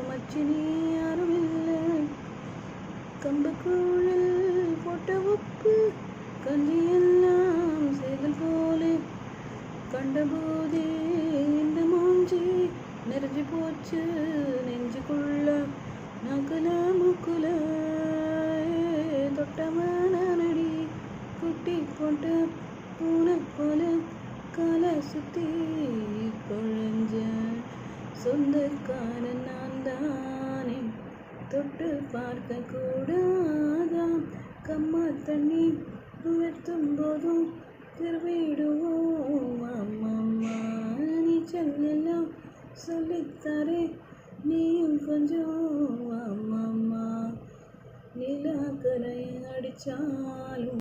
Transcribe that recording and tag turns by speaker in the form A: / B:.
A: மச்சினி யாரும் இல்லை. கம்பக்கூழல் போட்ட உப்பு கஞ்சியெல்லாம் சேதல் போலே கண்டபோதே இந்த மூஞ்சி நெறிஞ்சு போச்சு நெஞ்சுக்குள்ள நகுல முக்குல தொட்டமான நடி குட்டி போட்டு பூனை போல காலை சுத்தி குழஞ்ச சொந்தக்காரன் நான் தானே தொட்டு பார்க்க கூடாதாம். கம்மா தண்ணி வெத்தும் போதும் திருவிடுவோம் அம்மம்மா. நீச்சல் எல்லாம் சொல்லித்தாரே நீயும் கொஞ்சம் அம்மம்மா. நிலா கரை அடிச்சாலும்